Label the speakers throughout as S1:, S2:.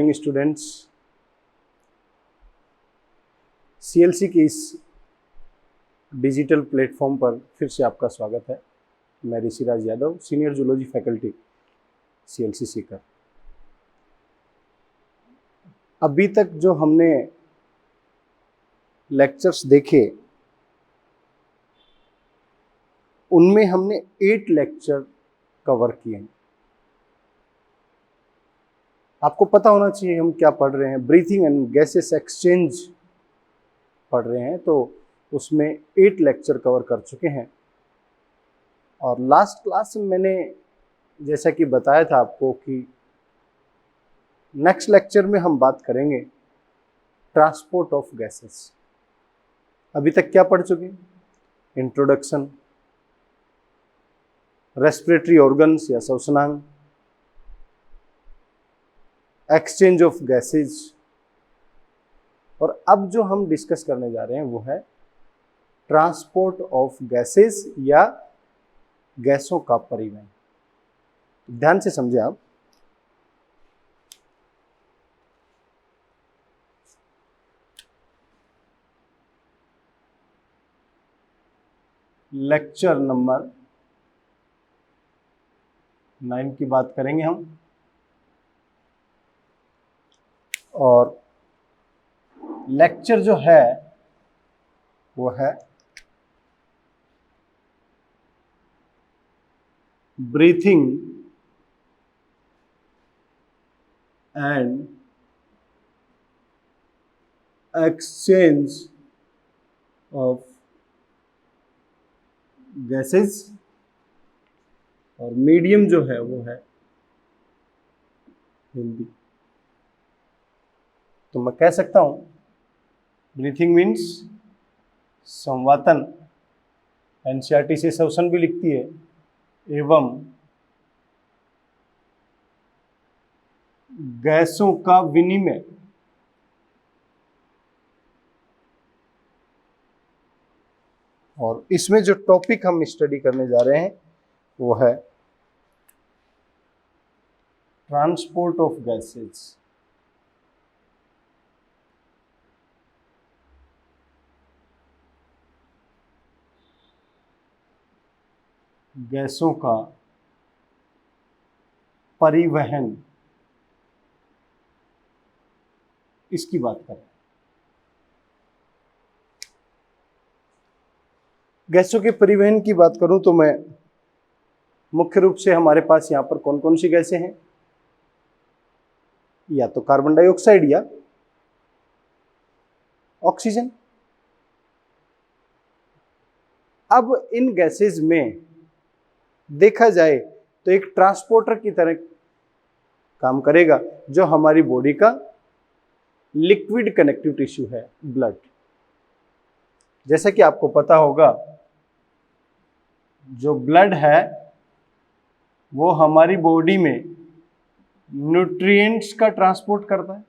S1: Morning students. CLC के इस digital platform पर फिर से आपका स्वागत है। मैं Rishiraj Yadav, senior zoology faculty, CLC Sikar. अभी तक जो हमने लेक्चर्स देखे उनमें हमने 8 लेक्चर कवर किए हैं। आपको पता होना चाहिए हम क्या पढ़ रहे हैं। ब्रीथिंग एंड गैसेस एक्सचेंज पढ़ रहे हैं, तो उसमें 8 लेक्चर कवर कर चुके हैं। और लास्ट क्लास में मैंने जैसा कि बताया था आपको कि नेक्स्ट लेक्चर में हम बात करेंगे ट्रांसपोर्ट ऑफ गैसेस। अभी तक क्या पढ़ चुके हैं? इंट्रोडक्शन, रेस्पिरेटरी ऑर्गन्स या श्वसनांग, एक्सचेंज ऑफ गैसेज, और अब जो हम डिस्कस करने जा रहे हैं वो है ट्रांसपोर्ट ऑफ गैसेज या गैसों का परिवहन। ध्यान से समझे आप। लेक्चर नंबर 9 की बात करेंगे हम, और लेक्चर जो है वो है breathing and exchange of gases, और मीडियम जो है वो है हिंदी। तो मैं कह सकता हूं ब्रीथिंग मीन्स संवातन, एनसीईआरटी से श्वसन भी लिखती है, एवं गैसों का विनिमय। और इसमें जो टॉपिक हम स्टडी करने जा रहे हैं वो है ट्रांसपोर्ट ऑफ गैसेज। गैसों का परिवहन, इसकी बात करें। गैसों के परिवहन की बात करूं तो मैं मुख्य रूप से हमारे पास यहां पर कौन कौन सी गैसें हैं? या तो कार्बन डाइऑक्साइड या ऑक्सीजन। अब इन गैसेज में देखा जाए तो एक ट्रांसपोर्टर की तरह काम करेगा, जो हमारी बॉडी का लिक्विड कनेक्टिव टिश्यू है, ब्लड। जैसा कि आपको पता होगा, जो ब्लड है वो हमारी बॉडी में न्यूट्रिएंट्स का ट्रांसपोर्ट करता है।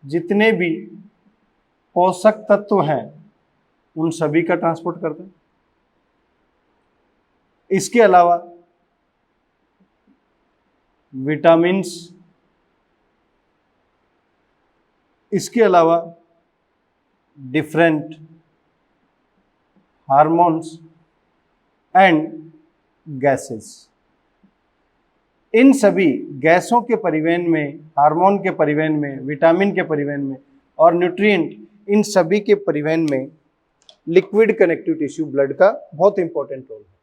S1: जितने भी पोषक तत्व हैं उन सभी का ट्रांसपोर्ट करता है। इसके अलावा विटामिन्स, इसके अलावा डिफरेंट हार्मोन्स एंड गैसेस। इन सभी गैसों के परिवहन में, हार्मोन के परिवहन में, विटामिन के परिवहन में और न्यूट्रिएंट, इन सभी के परिवहन में लिक्विड कनेक्टिव टिश्यू ब्लड का बहुत इंपॉर्टेंट रोल है।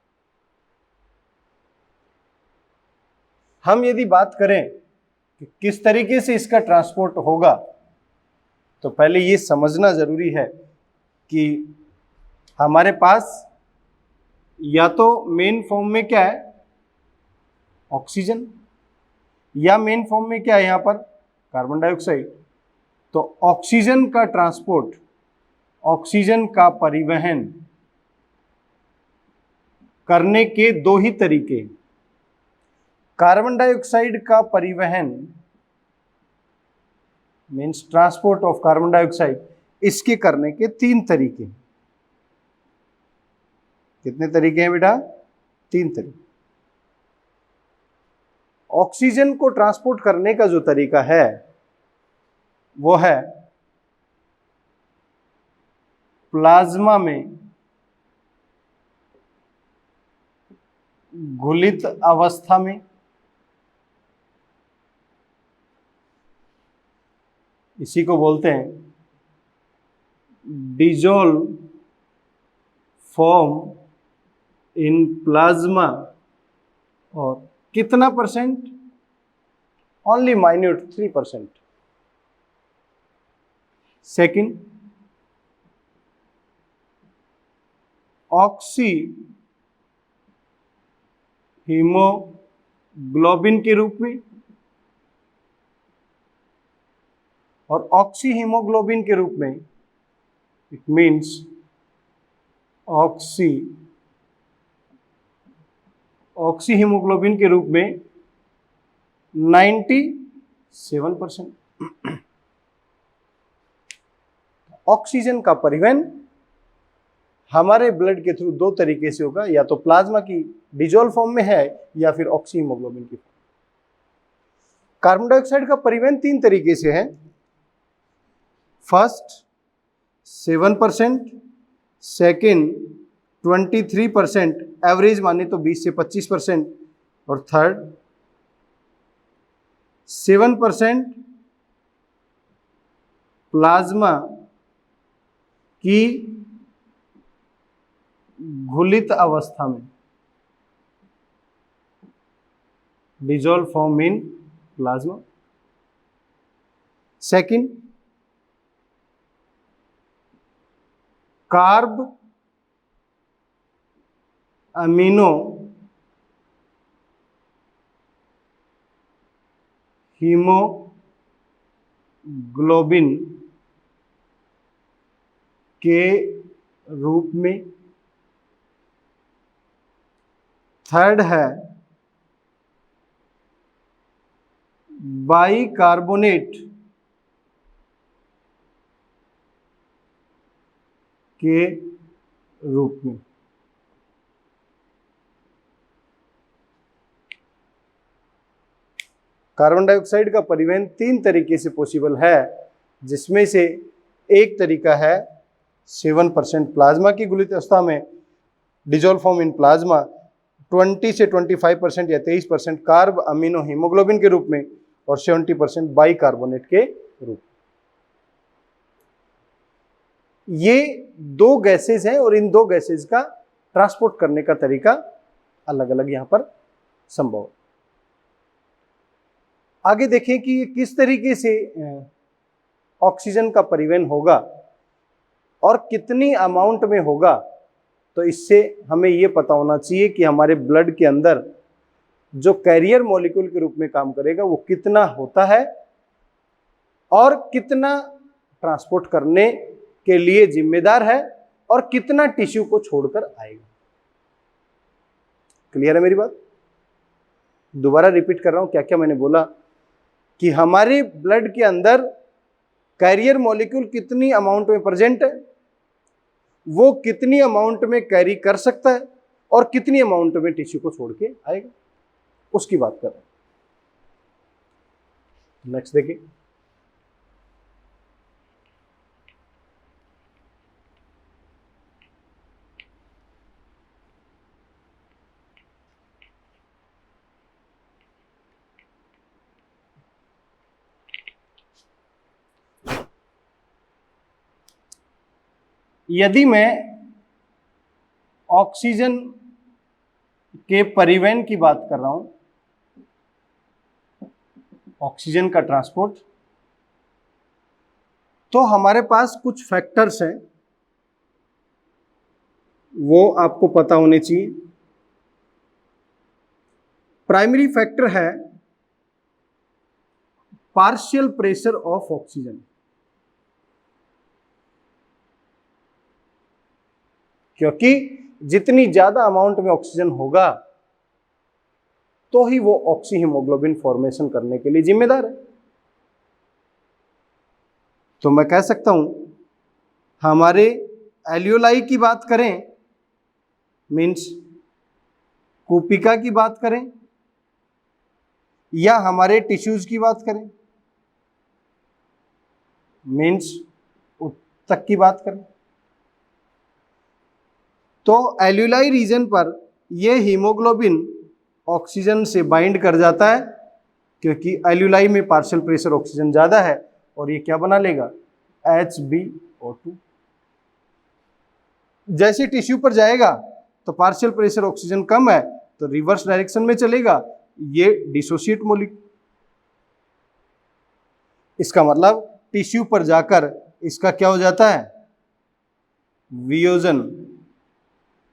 S1: हम यदि बात करें कि किस तरीके से इसका ट्रांसपोर्ट होगा, तो पहले ये समझना जरूरी है कि हमारे पास या तो मेन फॉर्म में क्या है, ऑक्सीजन, या मेन फॉर्म में क्या है यहां पर, कार्बन डाइऑक्साइड। तो ऑक्सीजन का ट्रांसपोर्ट, ऑक्सीजन का परिवहन करने के 2 ही तरीके। कार्बन डाइऑक्साइड का परिवहन means transport of carbon dioxide, इसके करने के 3 तरीके। कितने तरीके हैं बेटा? 3 तरीके। ऑक्सीजन को ट्रांसपोर्ट करने का जो तरीका है वो है प्लाज्मा में घुलित अवस्था में इसी को बोलते हैं डिजोल्व फॉर्म इन प्लाज्मा। और कितना percent? Only minute 3%। Second, oxy haemoglobin के रूप में। और ऑक्सी हीमोग्लोबिन के रूप में इट मीन्स ऑक्सी हीमोग्लोबिन के रूप में 97%। ऑक्सीजन का परिवहन हमारे ब्लड के थ्रू दो तरीके से होगा, या तो प्लाज्मा की डिजोल्व फॉर्म में है या फिर ऑक्सी हीमोग्लोबिन की फॉर्म। कार्बन डाइऑक्साइड का परिवहन तीन तरीके से है। फर्स्ट 7%, सेकेंड 23%, एवरेज माने तो 20 से 25%, और थर्ड 7% प्लाज्मा की घुलित अवस्था में, dissolve form in plasma. Second, carb amino haemoglobin के रूप में। थर्ड है बाइकार्बोनेट के रूप में। कार्बन डाइऑक्साइड का परिवहन तीन तरीके से पॉसिबल है, जिसमें से एक तरीका है 7% प्लाज्मा की घुलित अवस्था में, डिजोल्व फॉर्म इन प्लाज्मा, 20 से 25% या 23% कार्ब अमीनो हीमोग्लोबिन के रूप में, और 70% बाइकार्बोनेट के रूप में। ये दो गैसेज हैं और इन दो गैसेज का ट्रांसपोर्ट करने का तरीका अलग अलग यहां पर संभव है। आगे देखें कि ये किस तरीके से ऑक्सीजन का परिवहन होगा और कितनी अमाउंट में होगा। तो इससे हमें ये पता होना चाहिए कि हमारे ब्लड के अंदर जो कैरियर मॉलिक्यूल के रूप में काम करेगा वो कितना होता है और कितना ट्रांसपोर्ट करने के लिए जिम्मेदार है और कितना टिश्यू को छोड़कर आएगा। क्लियर है मेरी बात? दोबारा रिपीट कर रहा हूं क्या क्या मैंने बोला, कि हमारे ब्लड के अंदर कैरियर मॉलिक्यूल कितनी अमाउंट में प्रेजेंट है, वो कितनी अमाउंट में कैरी कर सकता है और कितनी अमाउंट में टिश्यू को छोड़ के आएगा, उसकी बात कर रहे हैं। नेक्स्ट देखिए, यदि मैं ऑक्सीजन के परिवहन की बात कर रहा हूं, ऑक्सीजन का ट्रांसपोर्ट, तो हमारे पास कुछ फैक्टर्स हैं, वो आपको पता होने चाहिए। प्राइमरी फैक्टर है पार्शियल प्रेशर ऑफ ऑक्सीजन, क्योंकि जितनी ज्यादा अमाउंट में ऑक्सीजन होगा तो ही वो ऑक्सी हीमोग्लोबिन फॉर्मेशन करने के लिए जिम्मेदार है। तो मैं कह सकता हूं हमारे एल्यूलाई की बात करें, मीन्स कूपिका की बात करें, या हमारे टिश्यूज की बात करें, मीन्स तक की बात करें तो एल्यूलाई रीजन पर यह हीमोग्लोबिन ऑक्सीजन से बाइंड कर जाता है, क्योंकि एल्यूलाई में पार्शियल प्रेशर ऑक्सीजन ज़्यादा है, और ये क्या बना लेगा, HbO2। जैसे टिश्यू पर जाएगा तो पार्शियल प्रेशर ऑक्सीजन कम है तो रिवर्स डायरेक्शन में चलेगा, ये डिसोसिएट मोलिक्यूल। इसका मतलब टिश्यू पर जाकर इसका क्या हो जाता है, वियोजन,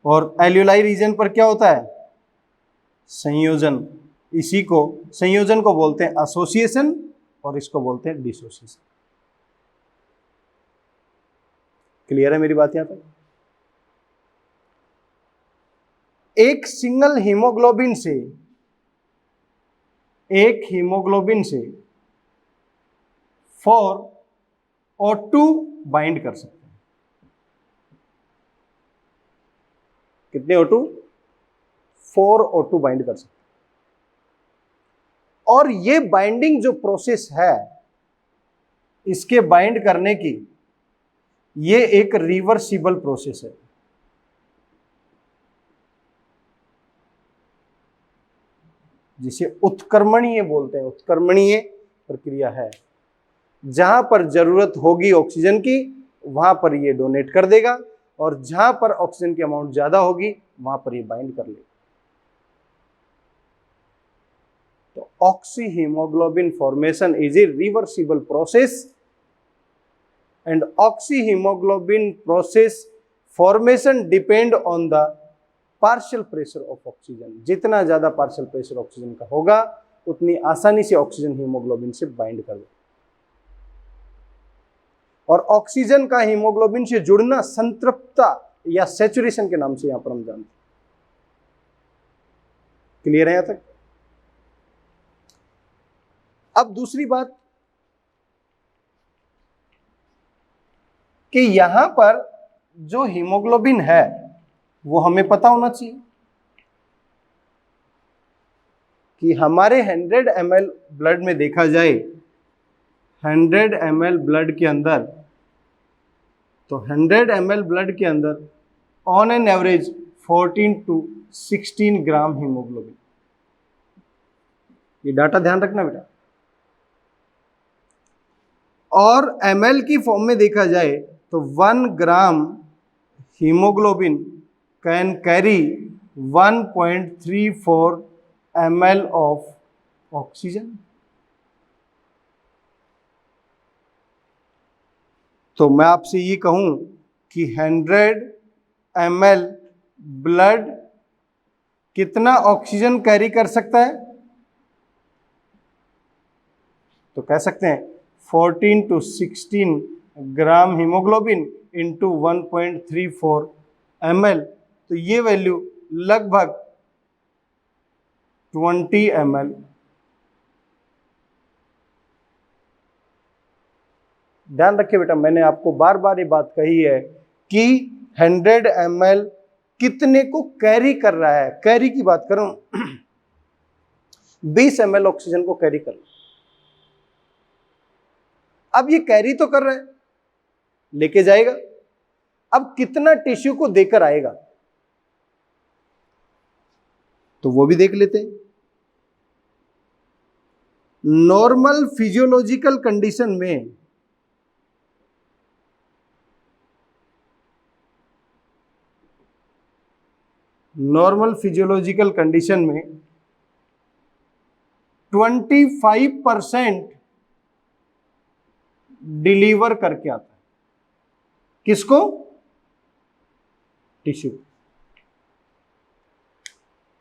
S1: और एल्यूलाई रीजन पर क्या होता है, संयोजन। इसी को, संयोजन को बोलते हैं एसोसिएशन और इसको बोलते हैं डिसोसिएशन। क्लियर है मेरी बात यहां तक? एक सिंगल हीमोग्लोबिन से 4O2 बाइंड कर सकते हैं। कितने O2? 4O2 बाइंड कर सकते हैं। और ये बाइंडिंग जो प्रोसेस है, इसके बाइंड करने की, ये एक रिवर्सिबल प्रोसेस है। जिसे उत्क्रमणीय बोलते हैं, उत्क्रमणीय प्रक्रिया है। जहां पर जरूरत होगी ऑक्सीजन की वहां पर ये डोनेट कर देगा, और जहां पर ऑक्सीजन की अमाउंट ज्यादा होगी वहां पर ये बाइंड कर लेगा। तो oxyhaemoglobin formation is a reversible process, and oxyhaemoglobin process formation depend on the partial pressure of oxygen. जितना ज्यादा पार्शियल प्रेशर ऑक्सीजन का होगा उतनी आसानी से ऑक्सीजन हीमोग्लोबिन से बाइंड कर देगा। और ऑक्सीजन का हीमोग्लोबिन से जुड़ना संतृप्तता या सैचुरेशन के नाम से यहां पर हम जानते हैं। क्लियर है यहां तक? अब दूसरी बात कि यहां पर जो हीमोग्लोबिन है वो हमें पता होना चाहिए कि हमारे 100 ml ब्लड में देखा जाए, 100 ml ब्लड के अंदर, तो 100 ml ब्लड के अंदर on an average 14 to 16 gram haemoglobin. ये डाटा ध्यान रखना बेटा। और ml की फॉर्म में देखा जाए तो 1 ग्राम haemoglobin can carry 1.34 ml of oxygen. तो मैं आपसे ये कहूं कि 100 ml ब्लड कितना ऑक्सीजन कैरी कर सकता है, तो कह सकते हैं 14 to 16 gram haemoglobin into 1.34 ml, तो ये वैल्यू लगभग 20 ml। ध्यान रखिए बेटा, मैंने आपको बार बार ये बात कही है कि 100 ml कितने को कैरी कर रहा है। कैरी की बात करूं 20 ml ऑक्सीजन को कैरी कर रहा है। अब ये कैरी तो कर रहा है, लेके जाएगा, अब कितना टिश्यू को देकर आएगा तो वो भी देख लेते हैं। नॉर्मल फिजियोलॉजिकल कंडीशन में में 25% डिलीवर करके आता है। किसको? टिश्यू।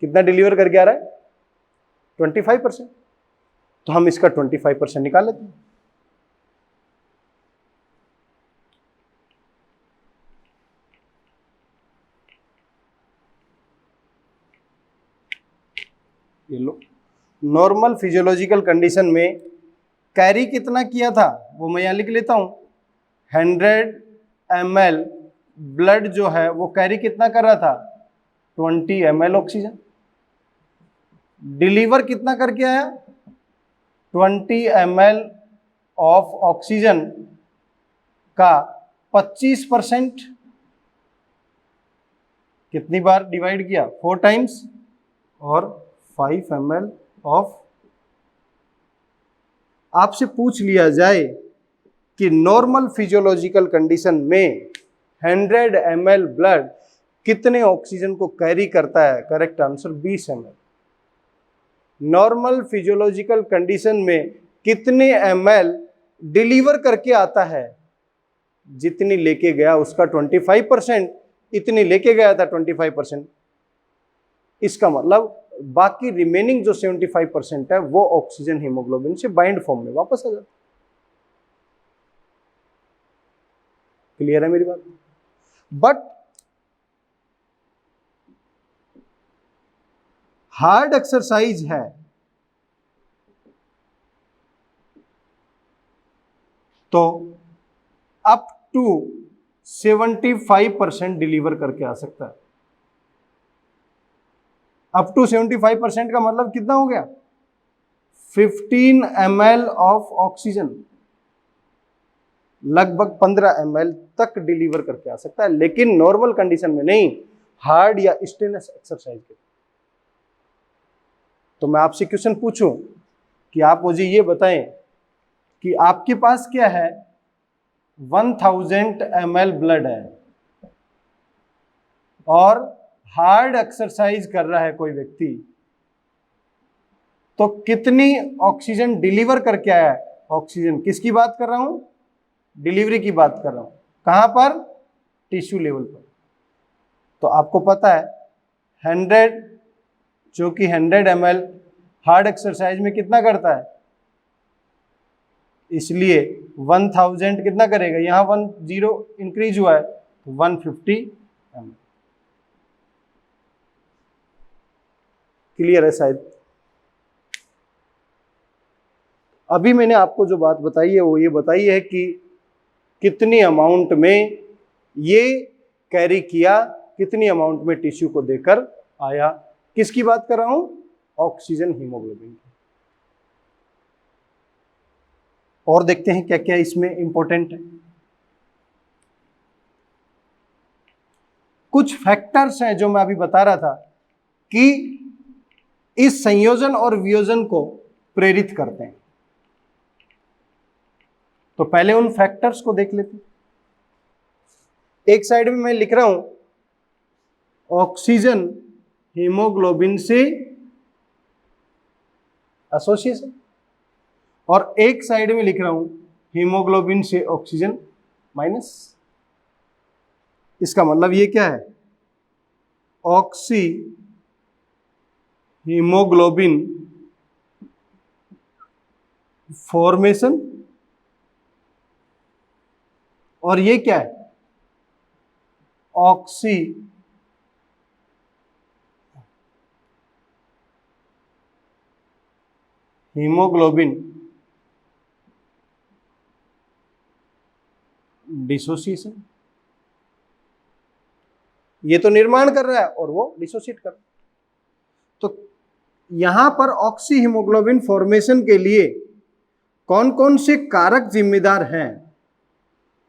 S1: कितना डिलीवर करके आ रहा है? 25%। तो हम इसका 25% निकाल लेते हैं। ये लो, नॉर्मल फिजियोलॉजिकल कंडीशन में कैरी कितना किया था वो मैं यहां लिख लेता हूं। 100 ml ब्लड जो है वो कैरी कितना कर रहा था? 20 ml ऑक्सीजन। डिलीवर कितना करके आया? 20 ml ऑफ ऑक्सीजन का 25% कितनी बार डिवाइड किया? 4 टाइम्स, और 5 ml ऑफ। आपसे पूछ लिया जाए कि नॉर्मल फिजियोलॉजिकल कंडीशन में 100 ml ब्लड कितने ऑक्सीजन को कैरी करता है? Correct answer 20 ml। Normal physiological condition में कितने ml डिलीवर करके आता है? जितनी लेके गया उसका 25%, इतनी लेके गया था 25%। इसका मतलब बाकी रिमेनिंग जो 75% है वो ऑक्सीजन हीमोग्लोबिन से बाइंड फॉर्म में वापस आ जाता है। क्लियर है मेरी बात? बट हार्ड एक्सरसाइज है तो अप टू 75% डिलीवर करके आ सकता है। अप टू 75% का मतलब कितना हो गया? 15 ml ऑफ ऑक्सीजन, लगभग 15 ml तक डिलीवर करके आ सकता है, लेकिन नॉर्मल कंडीशन में नहीं, हार्ड या स्ट्रेनस एक्सरसाइज के। तो मैं आपसे क्वेश्चन पूछूं कि आप मुझे ये बताएं कि आपके पास क्या है? 1000 ml ब्लड है और हार्ड एक्सरसाइज कर रहा है कोई व्यक्ति, तो कितनी ऑक्सीजन डिलीवर करके आया है? ऑक्सीजन किसकी बात कर रहा हूं? डिलीवरी की बात कर रहा हूं। कहां पर? टिश्यू लेवल पर। तो आपको पता है 100, जो कि 100 ml हार्ड एक्सरसाइज में कितना करता है, इसलिए 1000 कितना करेगा? यहां 10 इंक्रीज हुआ है तो 150 ml। क्लियर है शायद? अभी मैंने आपको जो बात बताई है वो ये बताई है कि कितनी अमाउंट में ये कैरी किया, कितनी अमाउंट में टिश्यू को देकर आया। किसकी बात कर रहा हूं? Oxygen haemoglobin. और देखते हैं क्या क्या इसमें इंपॉर्टेंट है। कुछ फैक्टर्स हैं जो मैं अभी बता रहा था कि इस संयोजन और वियोजन को प्रेरित करते हैं। तो पहले उन फैक्टर्स को देख लेते हैं। एक साइड में मैं लिख रहा हूं ऑक्सीजन हीमोग्लोबिन से एसोसिएशन, और एक साइड में लिख रहा हूं हीमोग्लोबिन से ऑक्सीजन माइनस। इसका मतलब ये क्या है? ऑक्सी हीमोग्लोबिन फॉर्मेशन, और ये क्या है? Oxy haemoglobin dissociation. ये तो निर्माण कर रहा है और वो डिसोसिएट कर रहा है। तो यहां पर ऑक्सी हीमोग्लोबिन फॉर्मेशन के लिए कौन कौन से कारक जिम्मेदार हैं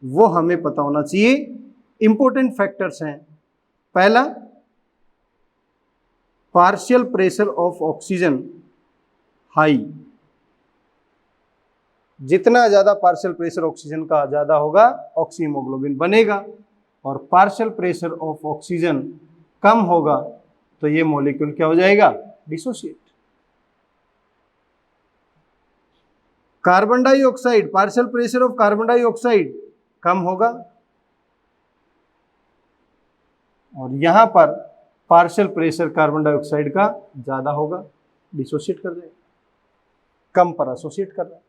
S1: वो हमें पता होना चाहिए। इंपॉर्टेंट फैक्टर्स हैं। पहला, partial pressure of oxygen high. जितना ज्यादा पार्शियल प्रेशर ऑक्सीजन का ज्यादा होगा, ऑक्सी हीमोग्लोबिन बनेगा, और पार्शियल प्रेशर ऑफ ऑक्सीजन कम होगा तो ये मॉलिक्यूल क्या हो जाएगा? Dissociate. Carbon dioxide, partial pressure of carbon dioxide कम होगा, और यहां पर पार्शियल प्रेशर कार्बन डाइऑक्साइड का ज्यादा होगा, डिसोसिएट कर देगा, कम पर एसोसिएट कर रहा है।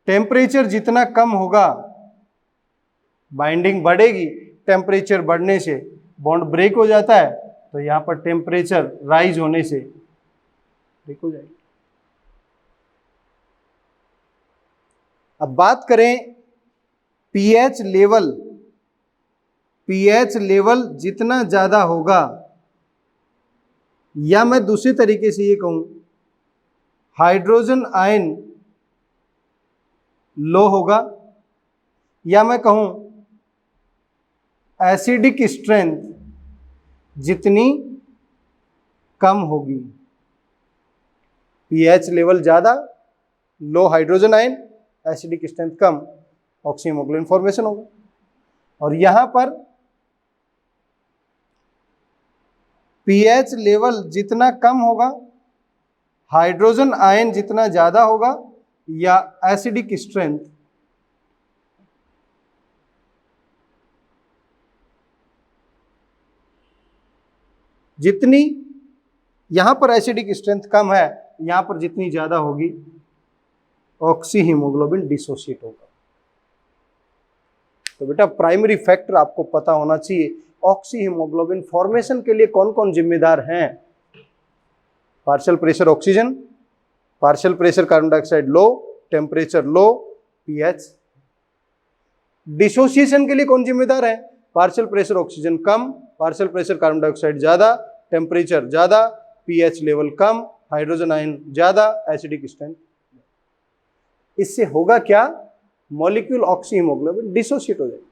S1: टेम्परेचर जितना कम होगा बाइंडिंग बढ़ेगी, टेम्परेचर बढ़ने से बॉन्ड ब्रेक हो जाता है, तो यहां पर टेम्परेचर राइज होने से ब्रेक हो जाएगी। अब बात करें पीएच लेवल। पीएच लेवल जितना ज्यादा होगा, या मैं दूसरे तरीके से ये कहूं, हाइड्रोजन आयन लो होगा, या मैं कहूं एसिडिक स्ट्रेंथ जितनी कम होगी, पीएच लेवल ज्यादा, लो हाइड्रोजन आयन, एसिडिक स्ट्रेंथ कम, ऑक्सीहीमोग्लोबिन फॉर्मेशन होगा। और यहां पर पीएच लेवल जितना कम होगा, हाइड्रोजन आयन जितना ज्यादा होगा, या एसिडिक स्ट्रेंथ जितनी, यहां पर एसिडिक स्ट्रेंथ कम है, यहां पर जितनी ज्यादा होगी ऑक्सीहीमोग्लोबिन डिसोसिएट होगा। तो बेटा प्राइमरी फैक्टर आपको पता होना चाहिए। ऑक्सीहीमोग्लोबिन फॉर्मेशन के लिए कौन कौन जिम्मेदार हैं? Partial pressure oxygen, partial pressure carbon dioxide low, temperature low, pH. Dissociation के लिए कौन जिम्मेदार है? पार्शियल प्रेशर ऑक्सीजन कम, पार्शियल प्रेशर कार्बन डाइऑक्साइड ज्यादा, टेम्परेचर ज्यादा, पीएच लेवल कम, हाइड्रोजन आयन ज्यादा, एसिडिक स्ट्रेंथ। इससे होगा क्या? मॉलिक्यूल ऑक्सीहीमोग्लोबिन डिसोसिएट हो जाएगा।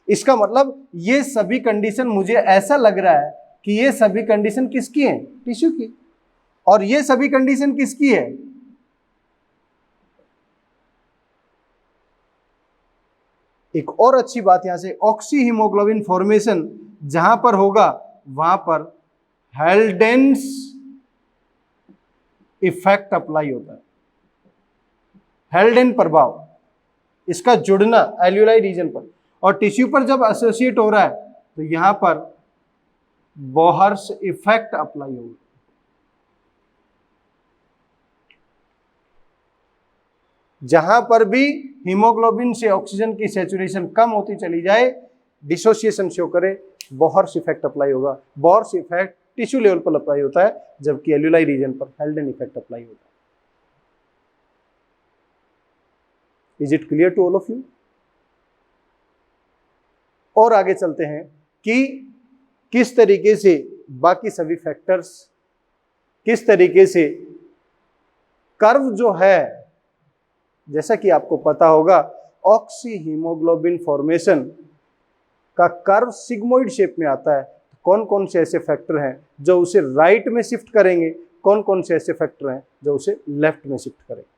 S1: इसका मतलब ये सभी कंडीशन, मुझे ऐसा लग रहा है कि ये सभी कंडीशन किसकी है? टिश्यू की। और ये सभी कंडीशन किसकी है? एक और अच्छी बात यहां से, ऑक्सीहीमोग्लोबिन फॉर्मेशन जहां पर होगा वहां पर हेल्डेन्स इफेक्ट अप्लाई होता है। हेल्डेन प्रभाव, इसका जुड़ना एल्यूलाई रीजन पर, और टिश्यू पर जब एसोसिएट हो रहा है तो यहां पर बोहर्स इफेक्ट अप्लाई होगा। जहां पर भी हीमोग्लोबिन से ऑक्सीजन की सैचुरेशन कम होती चली जाए, डिसोसिएशन शो करे, बोहर्स इफेक्ट अप्लाई होगा। बोहर्स इफेक्ट टिश्यू लेवल पर अप्लाई होता है, जबकि एल्यूलाई रीजन पर हेल्डेन इफेक्ट अप्लाई होता है। Is it clear to all of you? और आगे चलते हैं कि किस तरीके से बाकी सभी फैक्टर्स, किस तरीके से कर्व जो है, जैसा कि आपको पता होगा ऑक्सीहीमोग्लोबिन फॉर्मेशन का कर्व सिग्मोइड शेप में आता है। कौन कौन से ऐसे फैक्टर हैं जो उसे राइट में शिफ्ट करेंगे, कौन कौन से ऐसे फैक्टर हैं जो उसे लेफ्ट में शिफ्ट करेंगे?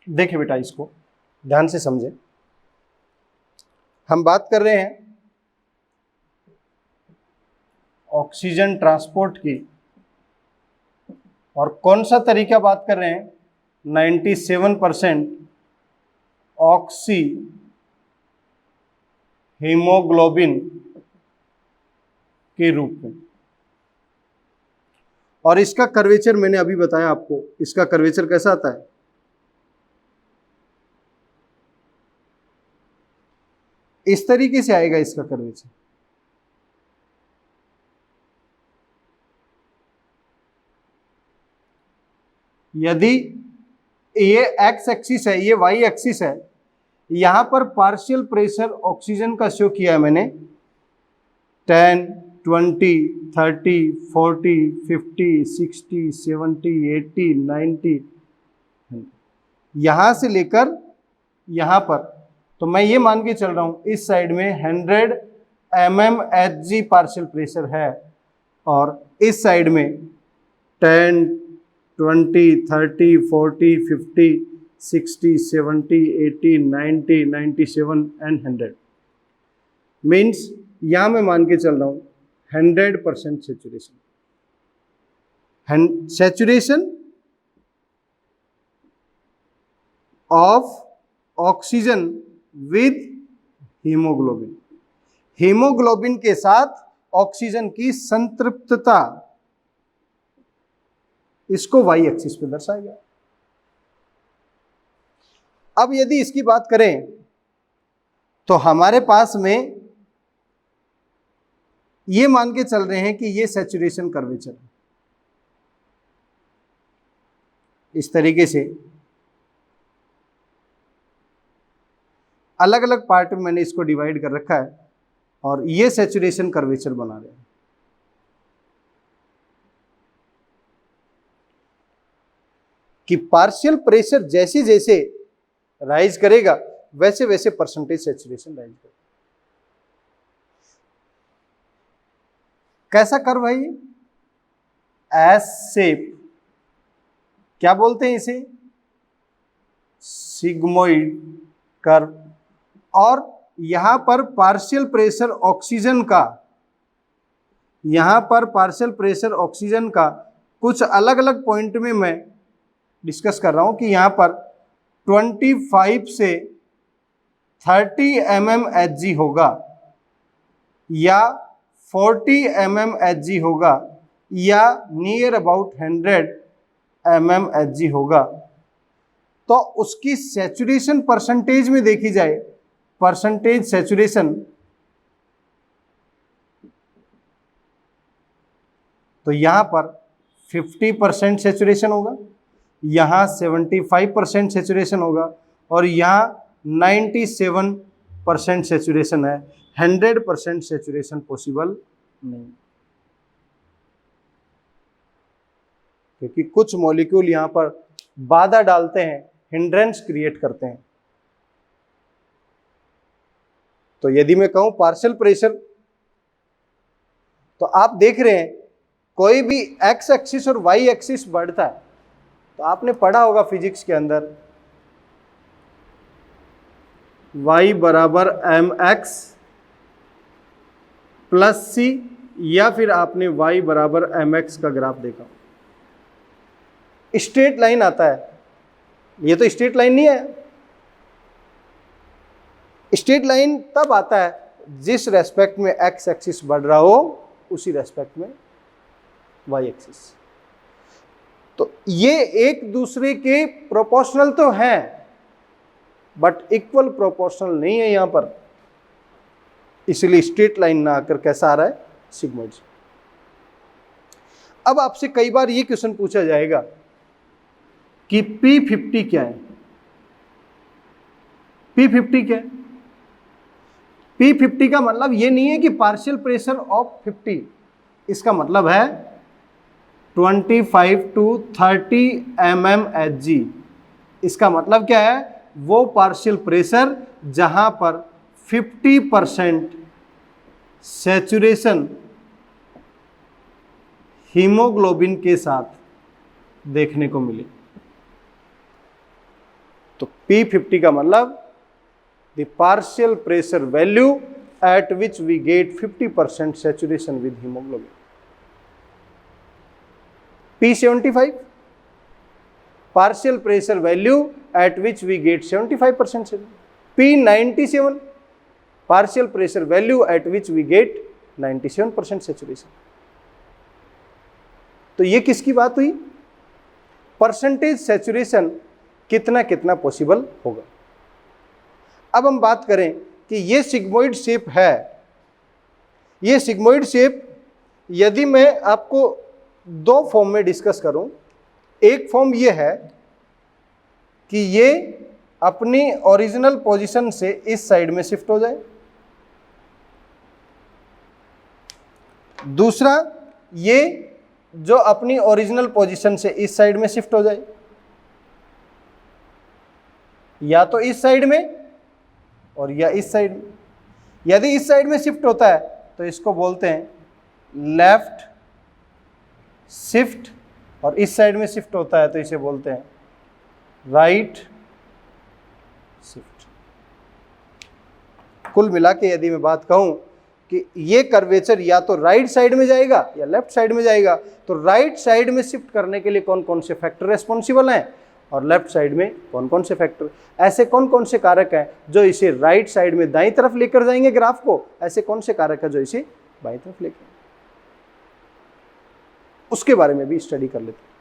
S1: देखिए बेटा, इसको ध्यान से समझें। हम बात कर रहे हैं ऑक्सीजन ट्रांसपोर्ट की, और कौन सा तरीका बात कर रहे हैं? 97% ऑक्सी हीमोग्लोबिन के रूप में। और इसका कर्वेचर मैंने अभी बताया आपको, इसका कर्वेचर कैसा आता है? इस तरीके से आएगा इसका कर्वेचर। यदि ये एक्स एक्सिस है, ये वाई एक्सिस है, यहां पर पार्शियल प्रेशर ऑक्सीजन का शो किया है मैंने 10, 20, 30, 40, 50, 60, 70, 80, 90, यहां से लेकर यहां पर। तो मैं ये मान के चल रहा हूं इस साइड में 100 mmHg पार्शियल प्रेशर है, और इस साइड में 10, 20, 30, 40, 50, 60, 70, 80, 90, 97 एंड 100। मीन्स यहां मैं मान के चल रहा हूं 100% saturation. Saturation of oxygen with haemoglobin, haemoglobin के साथ ऑक्सीजन की संतृप्तता, इसको वाई एक्सिस पे दर्शाया गया। अब यदि इसकी बात करें तो हमारे पास में ये मान के चल रहे हैं कि ये सैचुरेशन कर्वेचर है। इस तरीके से अलग अलग पार्ट में मैंने इसको डिवाइड कर रखा है और ये सैचुरेशन कर्वेचर बना रहे हैं। कि पार्शियल प्रेशर जैसे जैसे राइज करेगा वैसे वैसे परसेंटेज सैचुरेशन राइज करेगा। कैसा कर्व है ये? S shape. क्या बोलते हैं इसे? Sigmoid curve. और यहां पर पार्शियल प्रेशर ऑक्सीजन का, यहां पर पार्शियल प्रेशर ऑक्सीजन का कुछ अलग अलग पॉइंट में मैं डिस्कस कर रहा हूं कि यहां पर 25 से 30 mmHg होगा या 40 mmHg होगा या नियर अबाउट 100 mmHg होगा। तो उसकी सैचुरेशन परसेंटेज में देखी जाए, परसेंटेज सैचुरेशन, तो यहां पर 50% सैचुरेशन होगा, यहां 75% सैचुरेशन होगा और यहां 97% सैचुरेशन है। 100% सैचुरेशन पॉसिबल नहीं, क्योंकि कुछ मॉलिक्यूल यहां पर बाधा डालते हैं, हिंड्रेंस क्रिएट करते हैं। तो यदि मैं कहूं पार्शियल प्रेशर, तो आप देख रहे हैं कोई भी एक्स एक्सिस और वाई एक्सिस बढ़ता है, तो आपने पढ़ा होगा फिजिक्स के अंदर y बराबर एम एक्स प्लस सी, या फिर आपने y बराबर एम एक्स का ग्राफ देखा, स्ट्रेट लाइन आता है। ये तो स्ट्रेट लाइन नहीं है। स्ट्रेट लाइन तब आता है जिस रेस्पेक्ट में एक्स एक्सिस बढ़ रहा हो उसी रेस्पेक्ट में वाई एक्सिस। तो ये एक दूसरे के प्रोपोर्शनल तो हैं बट इक्वल प्रोपोर्शनल नहीं है यहां पर, इसलिए स्ट्रेट लाइन ना आकर कैसा आ रहा है? सिग्मोइड। अब आपसे कई बार ये क्वेश्चन पूछा जाएगा कि P50 क्या है? P50 क्या है? P50 का मतलब ये नहीं है कि पार्शियल प्रेशर ऑफ 50, इसका मतलब है 25 to 30 mmHg। इसका मतलब क्या है? वो पार्शियल प्रेशर जहां पर 50% सैचुरेशन हीमोग्लोबिन के साथ देखने को मिले। तो P50 का मतलब the partial pressure value at which we get 50% saturation with hemoglobin। P75 partial pressure value at which we get 75% saturation। P97 partial pressure value at which we get 97% saturation। तो ये किसकी बात हुई? परसेंटेज सैचुरेशन कितना कितना possible होगा। अब हम बात करें कि ये सिग्मोइड शेप है। ये सिग्मोइड शेप यदि मैं आपको दो फॉर्म में डिस्कस करूं, एक फॉर्म ये है कि ये अपनी ओरिजिनल पोजीशन से इस साइड में शिफ्ट हो जाए, दूसरा ये जो अपनी ओरिजिनल पोजीशन से इस साइड में शिफ्ट हो जाए, या तो इस साइड में और या इस साइड में। यदि इस साइड में शिफ्ट होता है तो इसको बोलते हैं लेफ्ट शिफ्ट, और इस साइड में शिफ्ट होता है तो इसे बोलते हैं राइट शिफ्ट। कुल मिला के यदि मैं बात कहूं कि ये कर्वेचर या तो राइट साइड में जाएगा या लेफ्ट साइड में जाएगा, तो राइट साइड में शिफ्ट करने के लिए कौन कौन से फैक्टर रेस्पॉन्सिबल हैं और लेफ्ट साइड में कौन कौन से फैक्टर, ऐसे कौन कौन से कारक हैं जो इसे राइट साइड में दाईं तरफ लेकर जाएंगे ग्राफ को, ऐसे कौन से कारक है जो इसे बाईं तरफ लेकर, उसके बारे में भी स्टडी कर लेते हैं।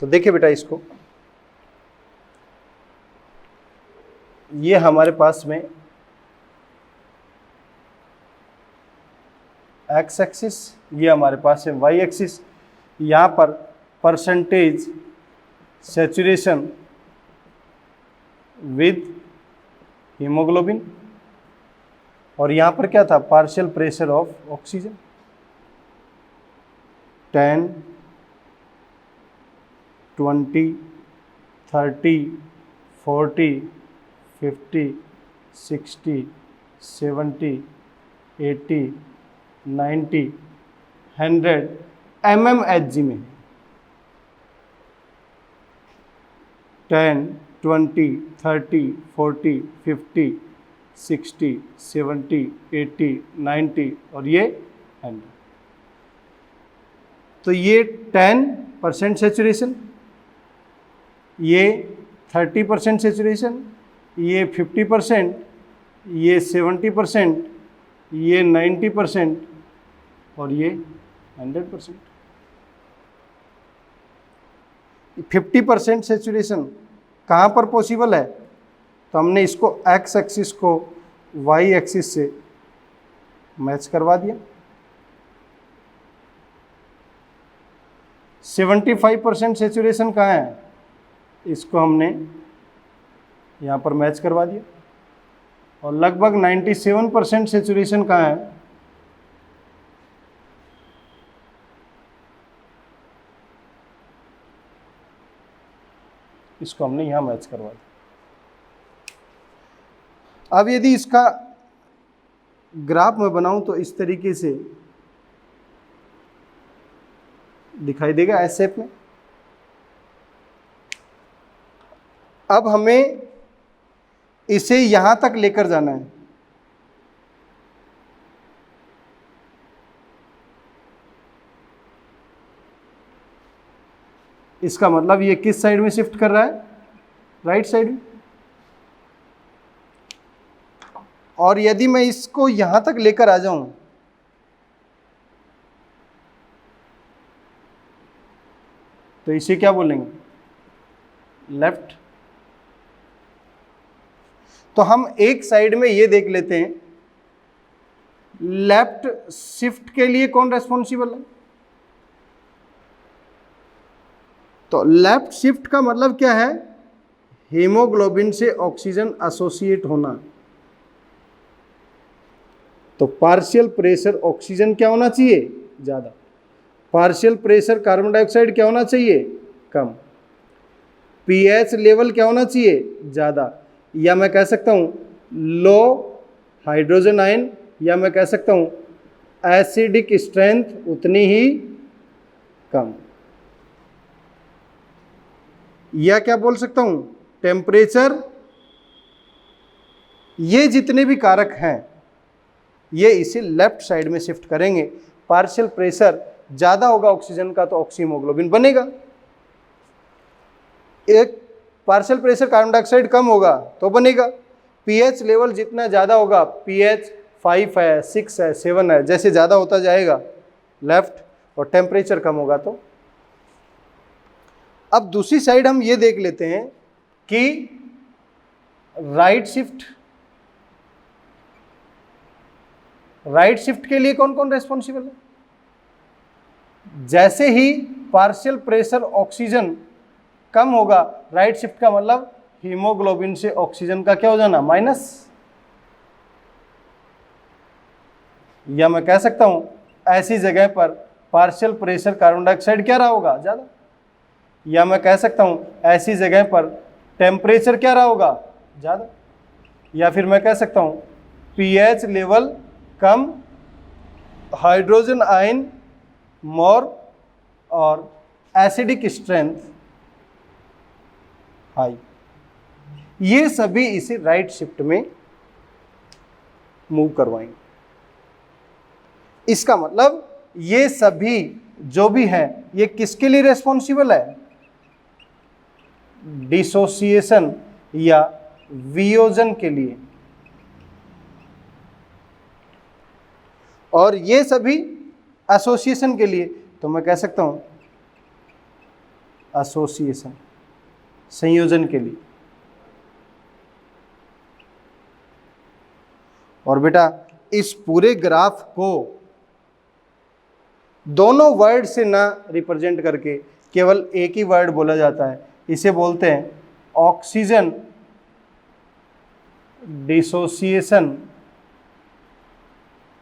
S1: तो देखिए बेटा इसको, ये हमारे पास में एक्स एक्सिस, ये हमारे पास है वाई एक्सिस। यहाँ पर परसेंटेज सैचुरेशन विद हीमोग्लोबिन, और यहाँ पर क्या था, partial pressure of oxygen. 10, 20, 30, 40, 50, 60, 70, 80, 90, 100 mmHg में। 10, 20, 30, 40, 50, 60, 70, 80, 90 और ये 100। तो ये 10% सेचुरेशन, ये 30% सेचुरेशन, ये 50%, ये 70%, ये 90% और ये 100%। 50% सेचुरेशन कहाँ पर पॉसिबल है, तो हमने इसको एक्स एक्सिस को वाई एक्सिस से मैच करवा दिया। 75% सेचुरेशन कहाँ है, इसको हमने यहाँ पर मैच करवा दिया। और लगभग 97% सेचुरेशन कहाँ है, इसको हमने यहाँ मैच करवा दिया। अब यदि इसका ग्राफ मैं बनाऊं तो इस तरीके से दिखाई देगा, एस शेप में। अब हमें इसे यहां तक लेकर जाना है। इसका मतलब ये किस साइड में शिफ्ट कर रहा है, राइट साइड में। और यदि मैं इसको यहां तक लेकर आ जाऊं तो इसे क्या बोलेंगे, लेफ्ट। तो हम एक साइड में ये देख लेते हैं, लेफ्ट शिफ्ट के लिए कौन रेस्पॉन्सिबल है। तो लेफ्ट शिफ्ट का मतलब क्या है, हीमोग्लोबिन से ऑक्सीजन एसोसिएट होना। तो पार्शियल प्रेशर ऑक्सीजन क्या होना चाहिए, ज़्यादा। पार्शियल प्रेशर कार्बन डाइऑक्साइड क्या होना चाहिए, कम। पीएच लेवल क्या होना चाहिए, ज़्यादा। या मैं कह सकता हूँ लो हाइड्रोजन आयन, या मैं कह सकता हूँ एसिडिक स्ट्रेंथ उतनी ही कम। या क्या बोल सकता हूँ, टेम्परेचर। ये जितने भी कारक हैं ये इसे लेफ्ट साइड में शिफ्ट करेंगे। पार्शियल प्रेशर ज़्यादा होगा ऑक्सीजन का तो ऑक्सीहीमोग्लोबिन बनेगा। एक पार्शियल प्रेशर कार्बन डाइऑक्साइड कम होगा तो बनेगा। पीएच लेवल जितना ज़्यादा होगा, पीएच 5 है, 6 है, 7 है, जैसे ज़्यादा होता जाएगा लेफ्ट, और टेम्परेचर कम होगा तो। अब दूसरी साइड हम ये देख लेते हैं कि राइट शिफ्ट के लिए कौन कौन रेस्पॉन्सिबल है। जैसे ही पार्शियल प्रेशर ऑक्सीजन कम होगा, राइट शिफ्ट का मतलब हीमोग्लोबिन से ऑक्सीजन का क्या हो जाना, माइनस। या मैं कह सकता हूं ऐसी जगह पर पार्शियल प्रेशर कार्बन डाइऑक्साइड क्या रहा होगा, ज़्यादा। या मैं कह सकता हूं ऐसी जगह पर टेम्परेचर क्या रहा होगा, ज़्यादा। या फिर मैं कह सकता हूं पीएच लेवल कम, हाइड्रोजन आयन मोर, और एसिडिक स्ट्रेंथ हाई। ये सभी इसे राइट शिफ्ट में मूव करवाएंगे। इसका मतलब ये सभी जो भी हैं ये किसके लिए रेस्पॉन्सिबल है, डिसोसिएशन या वियोजन के लिए। और ये सभी एसोसिएशन के लिए। तो मैं कह सकता हूं एसोसिएशन, संयोजन के लिए। और बेटा इस पूरे ग्राफ को दोनों वर्ड से ना रिप्रेजेंट करके केवल एक ही वर्ड बोला जाता है, इसे बोलते हैं ऑक्सीजन डिसोसिएशन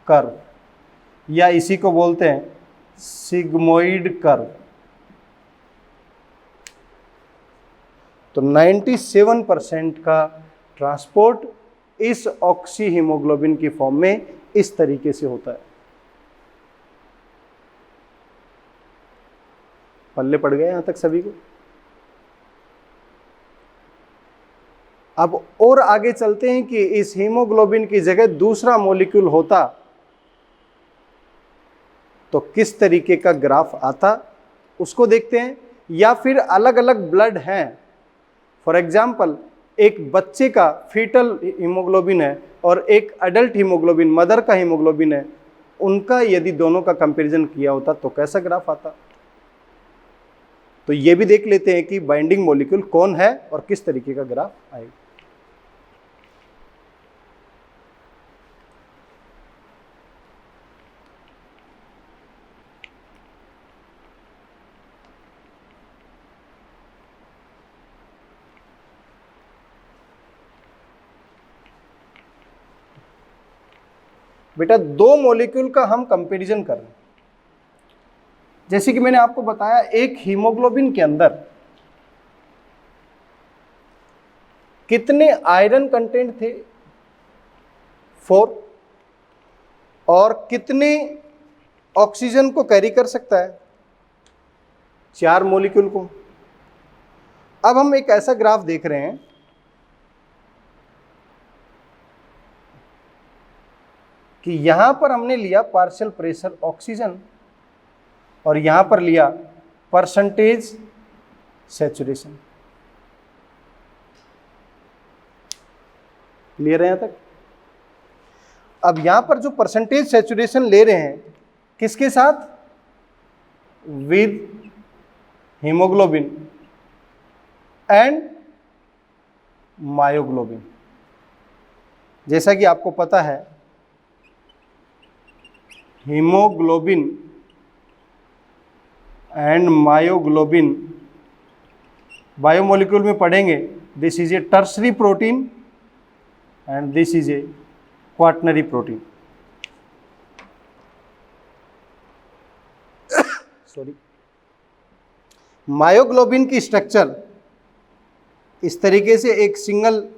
S1: कर्व, या इसी को बोलते हैं सिग्मोइड कर्व। तो 97% का ट्रांसपोर्ट इस ऑक्सी हीमोग्लोबिन की फॉर्म में इस तरीके से होता है। पल्ले पड़ गए यहां तक सभी को? अब और आगे चलते हैं कि इस हीमोग्लोबिन की जगह दूसरा मॉलिक्यूल होता तो किस तरीके का ग्राफ आता, उसको देखते हैं। या फिर अलग अलग ब्लड हैं, फॉर एग्जाम्पल एक बच्चे का फीटल हीमोग्लोबिन है और एक अडल्ट हीमोग्लोबिन, मदर का हीमोग्लोबिन है, उनका यदि दोनों का कंपैरिजन किया होता तो कैसा ग्राफ आता। तो ये भी देख लेते हैं कि बाइंडिंग मॉलिक्यूल कौन है और किस तरीके का ग्राफ आएगा। बेटा दो मॉलिक्यूल का हम कंपैरिजन कर रहे हैं। जैसे कि मैंने आपको बताया, एक हीमोग्लोबिन के अंदर कितने आयरन कंटेंट थे, 4, और कितने ऑक्सीजन को कैरी कर सकता है, 4 मॉलिक्यूल को। अब हम एक ऐसा ग्राफ देख रहे हैं कि यहां पर हमने लिया पार्शियल प्रेशर ऑक्सीजन और यहां पर लिया परसेंटेज सैचुरेशन। क्लियर है यहां तक? अब यहां पर जो परसेंटेज सैचुरेशन ले रहे हैं किसके साथ? With haemoglobin and myoglobin. जैसा कि आपको पता है, हीमोग्लोबिन एंड मायोग्लोबिन बायोमोलिक्यूल में पढ़ेंगे, this is a tertiary protein and this is a quaternary protein. Sorry. Myoglobin की स्ट्रक्चर इस तरीके से एक सिंगल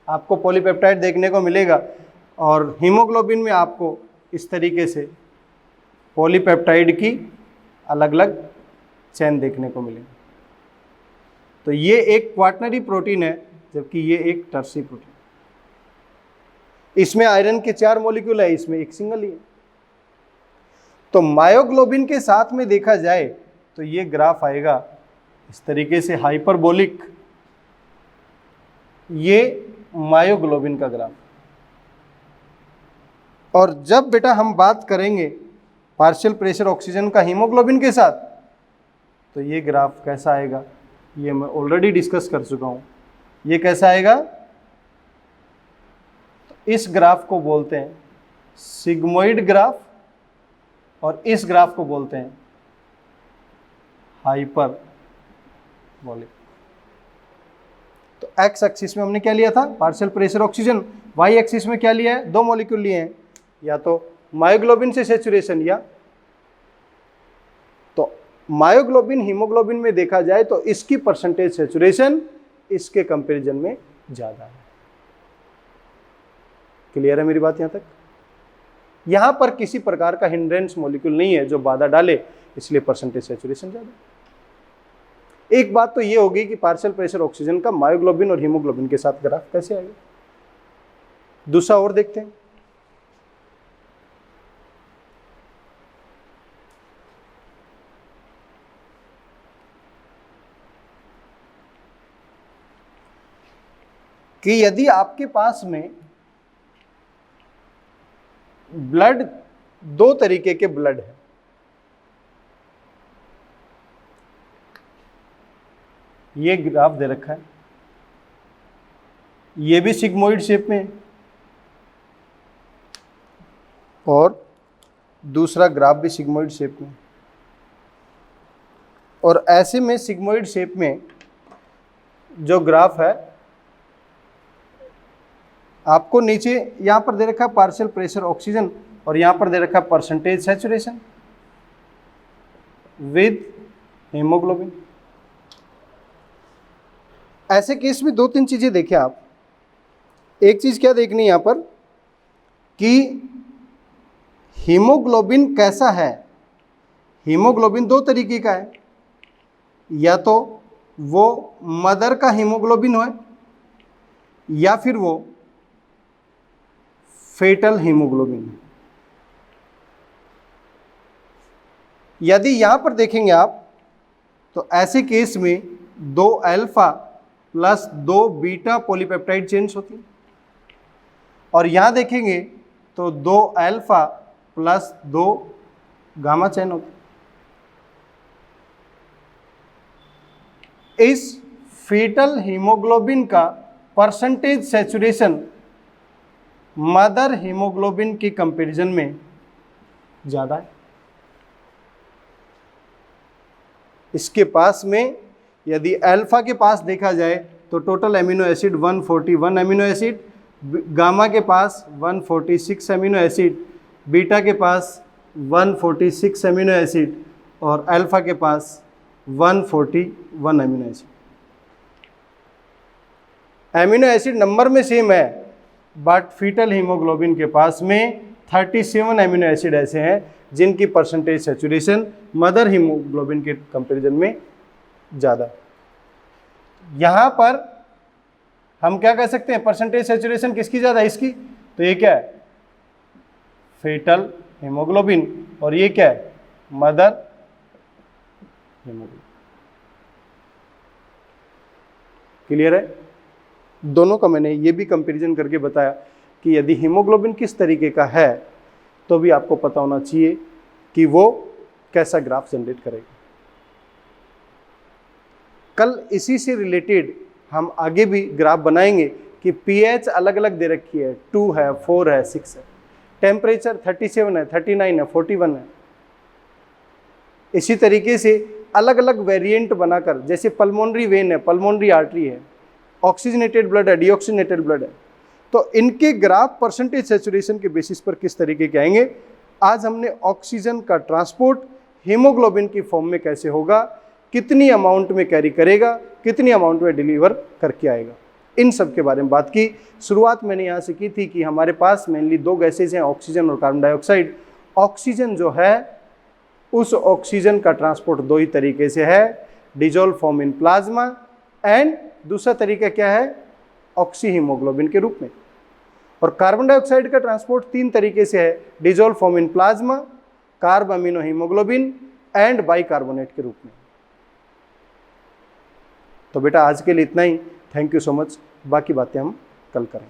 S1: आपको पॉलीपेप्टाइड देखने को मिलेगा और हीमोग्लोबिन में आपको इस तरीके से पॉलीपेप्टाइड की अलग अलग चेन देखने को मिलेगी। तो ये एक क्वाटनरी प्रोटीन है जबकि ये एक टर्सरी प्रोटीन। इसमें आयरन के 4 मॉलिक्यूल है, इसमें एक सिंगल ही है। तो मायोग्लोबिन के साथ में देखा जाए तो ये ग्राफ आएगा इस तरीके से हाइपरबोलिक, ये मायोग्लोबिन का ग्राफ। और जब बेटा हम बात करेंगे पार्शियल प्रेशर ऑक्सीजन का हीमोग्लोबिन के साथ तो ये ग्राफ कैसा आएगा, ये मैं ऑलरेडी डिस्कस कर चुका हूं। ये कैसा आएगा? तो इस ग्राफ को बोलते हैं सिग्मोइड ग्राफ और इस ग्राफ को बोलते हैं हाइपरबोलिक। तो एक्स एक्सिस में हमने क्या लिया था? Partial pressure oxygen. Y axis में क्या लिया है? 2 मॉलिक्यूल लिए हैं, या तो मायोग्लोबिन से सैचुरेशन, या तो मायोग्लोबिन हीमोग्लोबिन में देखा जाए तो इसकी परसेंटेज सैचुरेशन इसके कंपैरिजन में ज्यादा है। क्लियर है मेरी बात यहां तक? यहां पर किसी प्रकार का हिंड्रेंस मॉलिक्यूल नहीं है जो बाधा डाले, इसलिए परसेंटेज सैचुरेशन ज्यादा। एक बात तो ये होगी कि पार्शियल प्रेशर ऑक्सीजन का मायोग्लोबिन और हीमोग्लोबिन के साथ ग्राफ कैसे आएगा। दूसरा और देखते हैं। कि यदि आपके पास में ब्लड, 2 तरीके के ब्लड है, ये ग्राफ दे रखा है, ये भी सिग्मोइड शेप में है, और दूसरा ग्राफ भी सिग्मोइड शेप में। और ऐसे में सिग्मोइड शेप में जो ग्राफ है, आपको नीचे यहां पर दे रखा है पार्शियल प्रेशर ऑक्सीजन, और यहां पर दे रखा है परसेंटेज सैचुरेशन विद हीमोग्लोबिन। ऐसे केस में 2-3 चीजें देखें आप। एक चीज क्या देखनी है यहां पर कि हीमोग्लोबिन कैसा है। हीमोग्लोबिन 2 तरीके का है, या तो वो मदर का हीमोग्लोबिन हो, या फिर वो फेटल हीमोग्लोबिन है। यदि यहां पर देखेंगे आप तो ऐसे केस में 2 alpha plus 2 beta polypeptide chains होती है, और यहां देखेंगे तो 2 अल्फा प्लस 2 गामा चेन होती है। इस फीटल हीमोग्लोबिन का परसेंटेज सैचुरेशन मदर हीमोग्लोबिन की कंपैरिजन में ज़्यादा है। इसके पास में यदि अल्फा के पास देखा जाए तो total amino acid 141 amino acid, gamma के पास 146 एमिनो एसिड, बीटा के पास 146 एमिनो एसिड, और अल्फा के पास 141 amino acid. Amino acid number में सेम है, बट फीटल हीमोग्लोबिन के पास में 37 एमिनो एसिड ऐसे हैं जिनकी परसेंटेज सैचुरेशन मदर हीमोग्लोबिन के कंपैरिजन में ज़्यादा। यहाँ पर हम क्या कह सकते हैं, परसेंटेज सैचुरेशन किसकी ज़्यादा है, इसकी। तो ये क्या है, फीटल हीमोग्लोबिन, और ये क्या है, मदर हीमोग्लोबिन। क्लियर है। दोनों का मैंने ये भी कंपैरिजन करके बताया कि यदि हीमोग्लोबिन किस तरीके का है तो भी आपको पता होना चाहिए कि वो कैसा ग्राफ जनरेट करेगा। कल इसी से रिलेटेड हम आगे भी ग्राफ बनाएंगे कि पीएच अलग अलग दे रखी है, 2 है, 4 है, 6 है, टेम्परेचर 37 है, 39 है, 41 है। इसी तरीके से अलग अलग वेरिएंट बनाकर, जैसे पल्मोनरी वेन है, पल्मोनरी आर्टरी है, ऑक्सीजनेटेड ब्लड है, डीऑक्सीजनेटेड ब्लड है, तो इनके ग्राफ परसेंटेज सैचुरेशन के बेसिस पर किस तरीके के आएंगे। आज हमने ऑक्सीजन का ट्रांसपोर्ट हीमोग्लोबिन की फॉर्म में कैसे होगा, कितनी अमाउंट में कैरी करेगा, कितनी अमाउंट में डिलीवर करके आएगा, इन सब के बारे में बात की। शुरुआत मैंने यहाँ से की थी कि हमारे पास मेनली 2 गैसेज हैं, ऑक्सीजन और कार्बन डाइऑक्साइड। ऑक्सीजन जो है, उस ऑक्सीजन का ट्रांसपोर्ट 2 ही तरीके से है, dissolve form in plasma, and दूसरा तरीका क्या है, ऑक्सी हीमोग्लोबिन के रूप में। और कार्बन डाइऑक्साइड का ट्रांसपोर्ट 3 तरीके से है, dissolve form in plasma, carbamino haemoglobin, and bicarbonate के रूप में। तो बेटा आज के लिए इतना ही। Thank you so much. बाकी बातें हम कल करें।